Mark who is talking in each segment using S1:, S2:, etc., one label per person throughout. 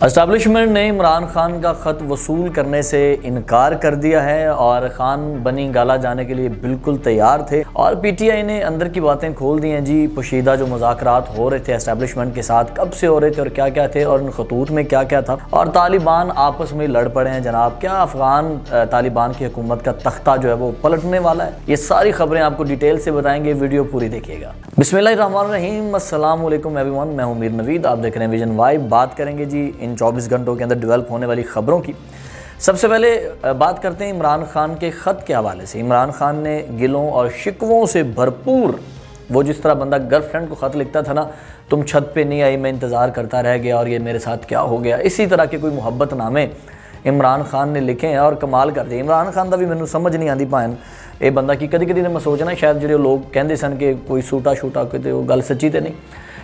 S1: Establishment ने इमरान खान का ख़त वसूल करने से इनकार कर दिया है और खान बनी गाला जाने के लिए बिल्कुल तैयार थे और पीटीआई ने अंदर की बातें खोल दी हैं जी। पोशीदा जो मुज़ाकरात हो रहे थे एस्टैब्लिशमेंट के साथ, कब से हो रहे थे और क्या क्या थे और उन खतूत में क्या क्या था, और तालिबान आपस में लड़ पड़े हैं जनाब। क्या अफगान तालिबान की हुकूमत का तख्ता जो है वो पलटने वाला है? ये सारी खबरें आपको डिटेल से बताएंगे, वीडियो पूरी देखिएगा। बिस्मिल्लाहिर्रहमानिर्रहीम, अस्सलाम वालेकुम एवरीवन, मैं हूं मीर नवीद, आप देख रहे हैं विजन वाइब। बात करेंगे जी इन 24 घंटों के अंदर डेवलप होने वाली खबरों की। सबसे पहले बात करते हैं इमरान खान के ख़त के हवाले से। इमरान खान ने गिलों और शिकवों से भरपूर, वो जिस तरह बंदा गर्लफ्रेंड को ख़त लिखता था ना, तुम छत पे नहीं आई, मैं इंतज़ार करता रह गया और ये मेरे साथ क्या हो गया, इसी तरह के कोई मुहब्बत नामे इमरान खान ने लिखे हैं और कमाल कर दिए। इमरान खान का भी मैंने समझ नहीं आती भाएं ये बंदा की कदी कदी मैं सोचना शायद जो लोग कहते सन कि कोई सूटा शूटा कोई वो गल सच्ची तो नहीं,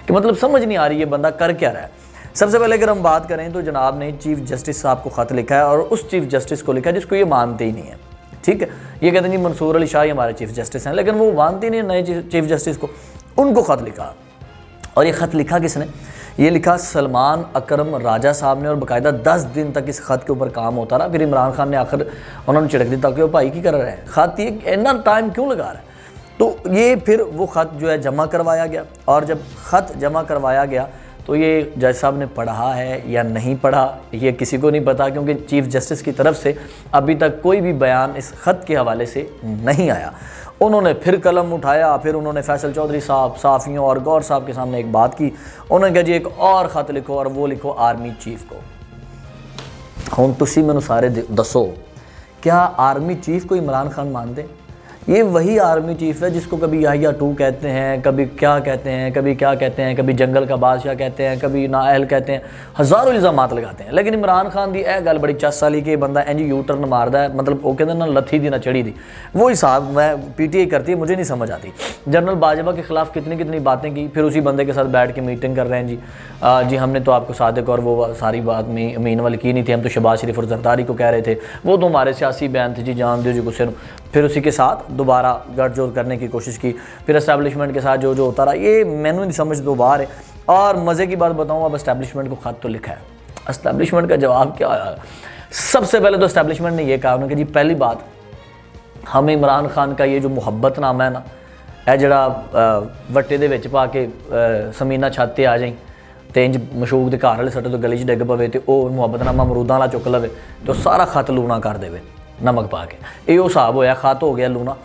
S1: कि मतलब समझ नहीं आ रही ये बंदा कर क्या रहा है। सबसे पहले अगर हम बात करें तो जनाब ने चीफ जस्टिस साहब को ख़त लिखा है और उस चीफ जस्टिस को लिखा है जिसको ये मानते ही नहीं है। ठीक है, ये कहते हैं जी मंसूर अली शाह ही हमारे चीफ जस्टिस हैं, लेकिन वो मानते नहीं नए चीफ जस्टिस को, उनको ख़त लिखा। और ये ख़त लिखा किसने? ये लिखा सलमान अकरम राजा साहब ने, और बाकायदा 10 दिन तक इस ख़त के ऊपर काम होता रहा। फिर इमरान खान ने आखिर उन्होंने छिड़क दी ताकि वो भाई की कर रहे हैं ख़त, ये इतना टाइम क्यों लगा रहा है? तो ये फिर वो ख़त जो है जमा करवाया गया, और जब ख़त जमा करवाया गया तो ये जज साहब ने पढ़ा है या नहीं पढ़ा ये किसी को नहीं पता, क्योंकि चीफ जस्टिस की तरफ से अभी तक कोई भी बयान इस ख़त के हवाले से नहीं आया। उन्होंने फिर कलम उठाया, फिर उन्होंने फैसल चौधरी साहब, साफ़ियों और गौर साहब के सामने एक बात की। उन्होंने कहा जी एक और ख़त लिखो और वो लिखो आर्मी चीफ को। हुण तुसी मैनूं सारे दसो, क्या आर्मी चीफ को इमरान खान मानते? ये वही आर्मी चीफ है जिसको कभी याहिया 2 कहते हैं, कभी क्या कहते हैं, कभी क्या कहते हैं, कभी जंगल का बादशाह कहते हैं, कभी नाअहल कहते हैं, हज़ारों इल्ज़ामात लगाते हैं। लेकिन इमरान खान की यह गल बड़ी चस वाली कि बंदा इंज यू टर्न मारदा है, मतलब वो कहते ना लथी दी ना चढ़ी दी, वो हिसाब मैं पीटीआई करती है, मुझे नहीं समझ आती। जनरल बाजवा के ख़िलाफ़ कितनी कितनी बातें की, फिर उसी बंदे के साथ बैठ के मीटिंग कर रहे हैं जी हमने तो आपको सादिक और वो सारी बात मीन वाली की नहीं थी, हम तो शहबाज शरीफ और जरदारी को कह रहे थे, वो तो हमारे सियासी बयान थे जी, जान दो जी गुस्से। फिर उसी के साथ दोबारा गठजोड़ करने की कोशिश की, फिर एस्टैब्लिशमेंट के साथ जो होता रहा, ये मैंने नहीं समझ दो बाहर है। और मज़े की बात बताऊँ, अब एस्टैब्लिशमेंट को ख़त तो लिखा है, एस्टैब्लिशमेंट का जवाब क्या आया? सबसे पहले तो एस्टैब्लिशमेंट ने यह कहा उन्होंने कि जी पहली बात, हमें इमरान खान का ये जो मुहब्बतनामा है ना, है जड़ा वट्टे दे विच पा के समीना छत ते आ जाई तो इंज मशूक के घर वाले सट्टे तो गली च डिग पवे तो वह मुहब्बतनामा अमरूदां वाला चुक लवे तो सारा खत लूना कर देवे नमक पा के। ये हिसाब होया, खत हो गया लूना।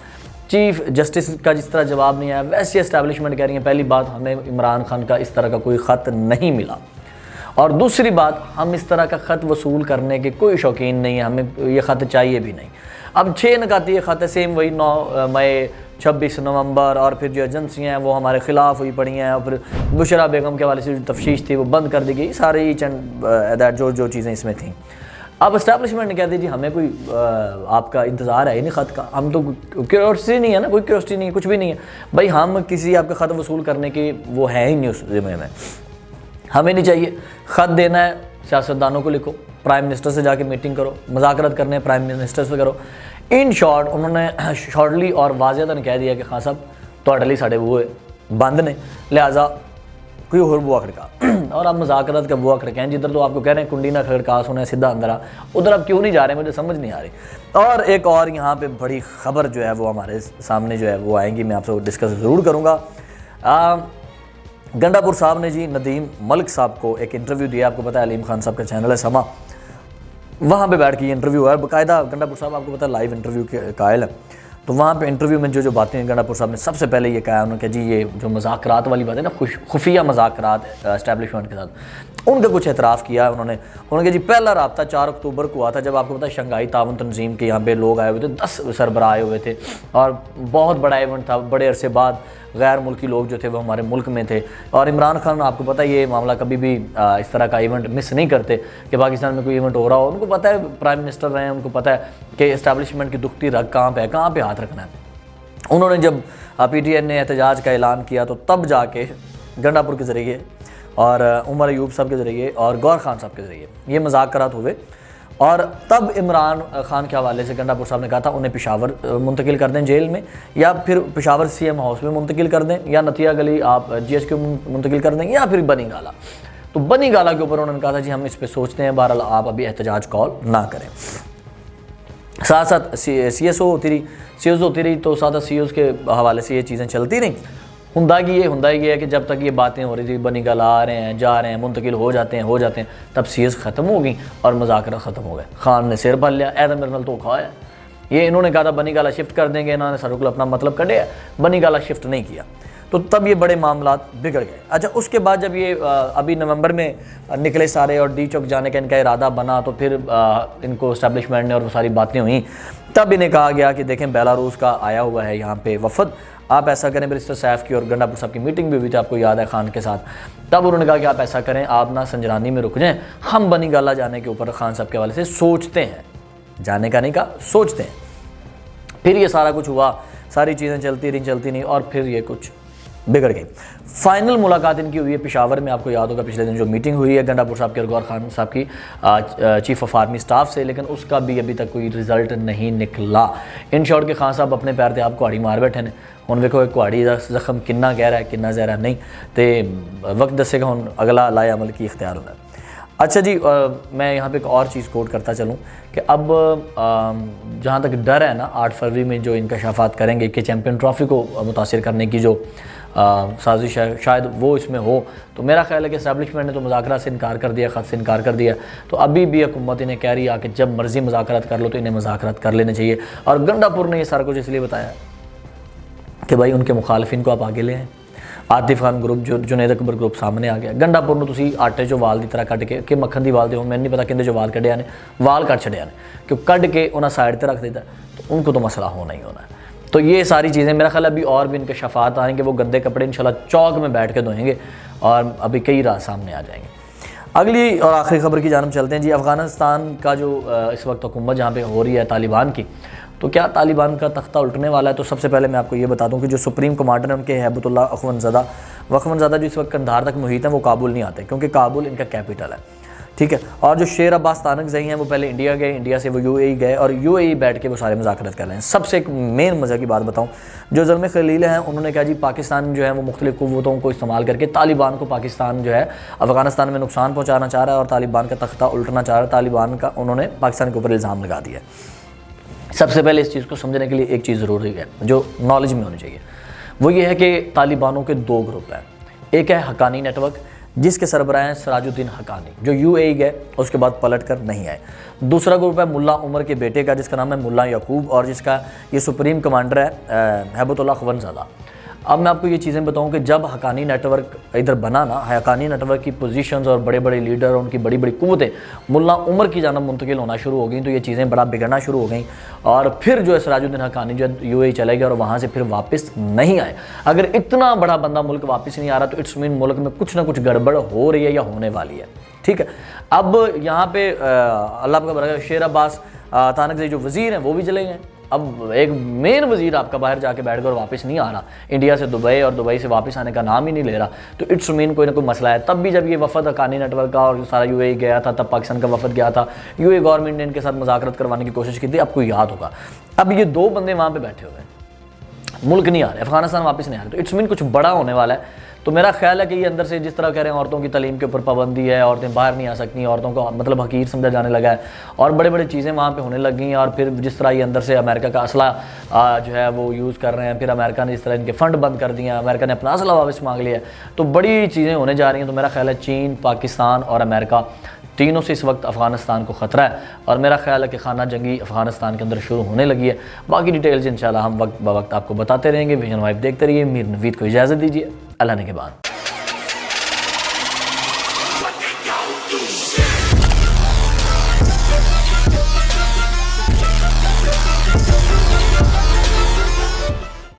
S1: चीफ जस्टिस का जिस तरह जवाब नहीं आया, वैसे एस्टैब्लिशमेंट कह रही है पहली बात हमें इमरान खान का इस तरह का कोई ख़त नहीं मिला, और दूसरी बात हम इस तरह का ख़त वसूल करने के कोई शौकीन नहीं है, हमें ये ख़त चाहिए भी नहीं। अब 6 नकाती ये ख़त है, सेम वही 9 मई 26 नवंबर, और फिर जो एजेंसियाँ हैं वो हमारे ख़िलाफ़ हुई पड़ी हैं, और फिर बुशरा बेगम के हवाले से जो तफ्तीश थी वो बंद कर दी गई, सारे ईच एंड जो चीज़ें इसमें थी। अब एस्टैब्लिशमेंट ने कह दी जी हमें कोई आपका इंतज़ार है ही नहीं ख़त का, हम तो क्यूरियोसिटी नहीं है ना, कोई क्यूरियोसिटी नहीं है, कुछ भी नहीं है भाई, हम किसी आपका ख़त वसूल करने के वो है ही नहीं उस ज़िम्मे में, हमें नहीं चाहिए। ख़त देना है सियासतदानों को लिखो, प्राइम मिनिस्टर से जाके मीटिंग करो, मुज़ाकरात करने हैं प्राइम मिनिस्टर से करो। इन शॉर्ट उन्होंने शॉर्टली और वाज़ेहतन कह दिया कि खान साहब तुहाडे लई साडे बूहे बंद ने, लिहाजा कोई होर बुआ खड़का। और आप मुज़ाकरात का बुआ खड़काएं, जिधर तो आपको कह रहे हैं कुंडी ना खड़का सुने सीधा अंदर आ, उधर आप क्यों नहीं जा रहे, मुझे समझ नहीं आ रही। और एक और यहाँ पे बड़ी ख़बर जो है वो हमारे सामने जो है वो आएंगी, मैं आपसे डिस्कस ज़रूर करूँगा। गंडापुर साहब ने जी नदीम मलिक साहब को एक इंटरव्यू दिया, आपको पता है अलीम खान साहब का चैनल है समा, वहाँ पे बैठ के ये इंटरव्यू है, बाकायदा गंडापुर साहब आपको पता है लाइव इंटरव्यू के कायल है। तो वहाँ पे इंटरव्यू में जो बातें गंडापुर साहब ने सबसे पहले ये कहा, उन्होंने कहा जी ये जो मज़ाकरात वाली बात है ना, खुफिया मज़ाकरात एस्टैब्लिशमेंट के साथ, उनका कुछ एतराफ़ किया उन्होंने कहा जी पहला रब्ता 4 अक्टूबर को हुआ था, जब आपको पता है शंघाई ताउन तंजीम के यहाँ पे लोग आए हुए थे, 10 सरबराह आए हुए थे, और बहुत बड़ा इवेंट था, बड़े अरसे बाद गैर मुल्की लोग जो थे वो हमारे मुल्क में थे। और इमरान खान आपको पता है ये मामला कभी भी इस तरह का इवेंट मिस नहीं करते कि पाकिस्तान में कोई इवेंट हो रहा हो, उनको पता है प्राइम मिनिस्टर रहे हैं, उनको पता है कि इस्टेब्लिशमेंट की दुखती रग कहाँ पे है, कहाँ पे हाथ रखना है। उन्होंने जब पीटीआई ने एहतजाज का ऐलान किया तो तब जाके गंडापुर के ज़रिए और उमर अयूब साहब के ज़रिए और गौर खान साहब के ज़रिए ये मुज़ाकरात हुए, और तब इमरान खान के हवाले से गंडापुर साहब ने कहा था उन्हें पेशावर मुंतकिल कर दें जेल में, या फिर पेशावर सीएम हाउस में मुंतकिल कर दें, या नतिया गली आप जीएचक्यू मुंतकिल कर दें, या फिर बनी गाला। तो बनी गाला के ऊपर उन्होंने कहा था जी हम इस पर सोचते हैं, बहरहाल आप अभी एहतजाज कॉल ना करें। साथ साथ CSO होती रही, COs होती रही, तो साथ COs के हवाले से ये चीज़ें चलती नहीं। हुंदा ये है कि जब तक ये बातें हो रही थी, बनी गाला आ रहे हैं, जा रहे हैं, मुंतकिल हो जाते हैं, तब CS ख़त्म हो गई और मुज़ाकरा ख़त्म हो गए। खान ने सिर भर लिया, ऐसा मेरे नाल धोखा है, ये इन्होंने कहा था बनी गाला शिफ्ट कर देंगे, इन्होंने सर अपना मतलब कढ़े, बनी गाला शिफ्ट नहीं किया, तो तब ये बड़े मामलात बिगड़ गए। अच्छा, उसके बाद जब ये अभी नवंबर में निकले सारे और डी चौक जाने का इनका इरादा बना, तो फिर इनको इस्टेब्लिशमेंट ने और वो सारी बातें हुई, तब इन्हें कहा गया कि देखें बेलारूस का आया हुआ है यहाँ पे वफद, आप ऐसा करें। बैरिस्टर सैफ की और गंडापुर साहब की मीटिंग भी हुई थी, आपको याद है, खान के साथ। तब उन्होंने कहा कि आप ऐसा करें, आप ना संजरानी में रुक जाएँ, हम बनी गाला जाने के ऊपर खान साहब के हवाले से सोचते हैं, जाने का नहीं कहा, सोचते हैं। फिर ये सारा कुछ हुआ, सारी चीज़ें चलती नहीं और फिर ये कुछ बिगड़ गई। फाइनल मुलाकात इनकी हुई है पेशावर में, आपको याद होगा पिछले दिन जो मीटिंग हुई है गंडापुर साहब के और गौर खान साहब की चीफ ऑफ आर्मी स्टाफ से, लेकिन उसका भी अभी तक कोई रिजल्ट नहीं निकला। इन शॉर्ट के खान साहब अपने पैर ते आप कुहाड़ी मार बैठे ने, हुण वेखो कुहाड़ी दा जख्म कितना गहरा है कितना ज़हरा नहीं, तो वक्त दसेगा हुण अगला लाए अमल की इख्तियार होना है। अच्छा जी, मैं यहाँ पे एक और चीज़ कोट करता चलूँ कि अब जहाँ तक डर है ना, 8 फरवरी में जो इंकशाफात करेंगे कि चैम्पियन ट्रॉफ़ी को मुतासिर करने की जो साजिश है, शायद वो इसमें हो, तो मेरा ख्याल है कि इस्टेब्लिशमेंट ने तो मुज़ाकरा से इनकार कर दिया, ख़त से इनकार कर दिया, तो अभी भी हुकूमत इन्हें कह रही है कि जब मर्ज़ी मुज़ाकरात कर लो तो इन्हें मुज़ाकरात कर लेने चाहिए। और गंडापुर ने ये सारा कुछ इसलिए बताया कि भाई उनके मुखालफिन को आप आगे ले आएँ। आतिफ खान ग्रुप, जो जुनैद अकबर ग्रुप सामने आ गया। गंडापुर में तुसी आटे चो वाल की तरह कट के कि मक्खन की वाल दे, मैंने नहीं पता कि जो वाल कढ़िया ने, वाल कट छड़िया ने, क्यों कढ़ के उन्हें साइड पर रख देता, तो उनको तो मसला होना ही होना है। तो ये सारी चीज़ें मेरा ख्याल अभी और भी इनके शफात आएंगे, वो गंदे कपड़े इंशाल्लाह चौक में बैठ के धोएंगे और अभी कई रात सामने आ जाएंगे। अगली और आखिरी खबर की जानब चलते हैं जी। अफ़गानिस्तान का जो इस वक्त हुकूमत जहाँ पे हो रही है तालिबान की, तो क्या तालिबान का तख्ता उल्टने वाला है? तो सबसे पहले मैं आपको ये बता दूं कि जो सुप्रीम कमांडर हैं उनके हैबतुल्लाह अखवंज़ादा जो इस वक्त कंधार तक मुहित हैं, वो काबुल नहीं आते क्योंकि काबुल इनका कैपिटल है, ठीक है। और जो शेर अब्बास तानकज़ई हैं वो पहले इंडिया गए, इंडिया से वो UAE गए और UAE बैठ के वो सारे मुज़ाकरात कर रहे हैं। सबसे एक मेन मज़े की बात बताऊँ, जो ज़ुल्म खलील हैं उन्होंने कहा जी पाकिस्तान जो है वो मुख्तलिफ़ क़ुव्वतों को इस्तेमाल करके तालिबान को, पाकिस्तान जो है अफ़गानिस्तान में नुकसान पहुँचाना चाह रहा है और तालिबान का तख्ता उल्टना चाह रहा है। तालिबान का उन्होंने पाकिस्तान के ऊपर इल्ज़ाम लगा दिया। सबसे पहले इस चीज़ को समझने के लिए एक चीज़ ज़रूरी है जो नॉलेज में होनी चाहिए, वो ये है कि तालिबानों के 2 ग्रुप हैं। एक है हक्कानी नेटवर्क, जिसके सरबराह हैं सिराजुद्दीन हक्कानी, जो UAE गए उसके बाद पलट कर नहीं आए। दूसरा ग्रुप है मुल्ला उमर के बेटे का, जिसका नाम है मुल्ला याकूब और जिसका ये सुप्रीम कमांडर है हैबतुल्लाह अखवंज़ादा। अब मैं आपको ये चीज़ें बताऊं कि जब हक्कानी नेटवर्क इधर बना ना, हक्कानी नेटवर्क की पोजीशंस और बड़े बड़े लीडर और उनकी बड़ी बड़ी क़ुव्वतें मुल्ला उमर की जानब मुंतकिल होना शुरू हो गई, तो ये चीज़ें बड़ा बिगड़ना शुरू हो गई और फिर जो है सिराजुद्दीन हक्कानी जो UAE चले गए और वहाँ से फिर वापस नहीं आए। अगर इतना बड़ा बंदा मुल्क वापस नहीं आ रहा तो इट्स मीन मुल्क में कुछ ना कुछ गड़बड़ हो रही है या होने वाली है, ठीक है। अब यहाँ पे अल्लाह का बरकत, शेर अब्बास तानकज़ई जो वज़ीर हैं वो भी चले गए। अब एक मेन वज़ीर आपका बाहर जाके बैठ कर वापस नहीं आ रहा, इंडिया से दुबई और दुबई से वापस आने का नाम ही नहीं ले रहा, तो इट्स मीन कोई ना कोई मसला है। तब भी जब ये वफद हक्कानी नेटवर्क का और सारा UAE गया था, तब पाकिस्तान का वफद गया था, UAE गवर्नमेंट ने इनके साथ मुज़ाकरात करवाने की कोशिश की थी, आपको याद होगा। अब ये 2 बंदे वहाँ पर बैठे हुए हैं, मुल्क नहीं आ रहे, अफगानिस्तान वापस नहीं आ रहे, तो इट्स मीन कुछ बड़ा होने वाला है। तो मेरा ख्याल है कि ये अंदर से जिस तरह कह रहे हैं औरतों की तालीम के ऊपर पाबंदी है, औरतें बाहर नहीं आ सकती, औरतों को मतलब हकीर समझा जाने लगा है और बड़े बड़े चीज़ें वहाँ पे होने लग गई हैं। और फिर जिस तरह ये अंदर से अमेरिका का असला जो है वो यूज़ कर रहे हैं, फिर अमेरिका ने इस तरह इनके फ़ंड बंद कर दिए हैं, अमेरिका ने अपना असला वापस मांग लिया है, तो बड़ी चीज़ें होने जा रही हैं। तो मेरा ख्याल है चीन, पाकिस्तान और अमेरिका तीनों से इस वक्त अफ़गानिस्तान को ख़तरा है और मेरा ख्याल है कि खाना जंगी अफ़गानिस्तान के अंदर शुरू होने लगी है। बाकी डिटेल्स इंशाल्लाह हम वक्त ब वक्त आपको बताते रहेंगे। विजन वाइब देखते रहिए। मीर नवीद को इजाज़त दीजिए, अल्लाह ने के बाद।